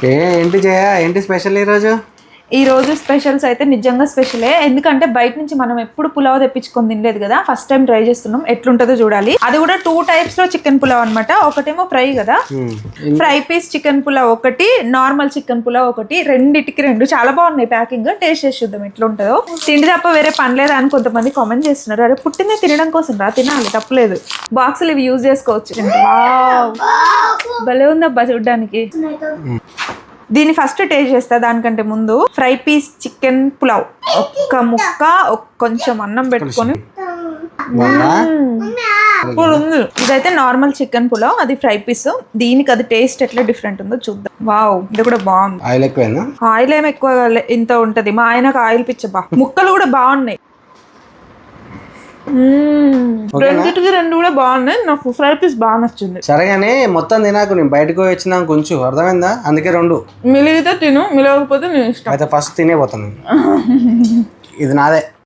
ఏంటి జయ, ఏంటి స్పెషల్ ఈ రోజు స్పెషల్స్ అయితే నిజంగా స్పెషలే. ఎందుకంటే బయట నుంచి మనం ఎప్పుడు పులావ్ తెప్పించుకొని తినలేదు కదా, ఫస్ట్ టైం ట్రై చేస్తున్నాం. ఎట్లుంటుందో చూడాలి. అది కూడా 2 టైప్స్ లో చికెన్ పులావ్ అనమాట. ఒకటేమో ఫ్రై కదా, ఫ్రై పీస్ చికెన్ పులావ్ ఒకటి, నార్మల్ చికెన్ పులావ్ ఒకటి. రెండిటికి 2 చాలా బాగున్నాయి ప్యాకింగ్. టేస్ట్ చేసి చూద్దాం ఎట్లుంటుందో. తిండి తప్ప వేరే పని లేదా అని కొంతమంది కామెంట్ చేస్తున్నారు. అరే పుట్టిన తినడం కోసం రా, తినాలి తప్పలేదు. బాక్సులు ఇవి యూజ్ చేసుకోవచ్చు. భలే ఉందబ్బా చూడ్డానికి. దీన్ని ఫస్ట్ టేస్ట్ చేస్తా. దానికంటే ముందు ఫ్రై పీస్ చికెన్ పులావ్ ఒక్క ముక్క కొంచెం అన్నం పెట్టుకొని ఉంది. ఇదైతే నార్మల్ చికెన్ పులావ్, అది ఫ్రై పీస్. దీనికి అది టేస్ట్ ఎట్లా డిఫరెంట్ ఉందో చూద్దాం. వావ్, ఇది కూడా బాగుంది. ఆయిల్ ఏమి ఎక్కువ ఇంత ఉంటది. మా ఆయనకు ఆయిల్ పిచ్చబా. ముక్కలు కూడా బాగున్నాయి. రెండిటికి 2 కూడా బాగున్నాయి. నాకు ఫ్రై పీస్ బాగా నచ్చింది. సరేగానే మొత్తం తినాకు, నేను బయటకు వచ్చినా కొంచెం అర్థమైందా, అందుకే 2 మిలిగితే తిను, మిలగకపోతే నేను ఇష్టం. అయితే ఫస్ట్ తినే పోతాను. ఇది నాదే.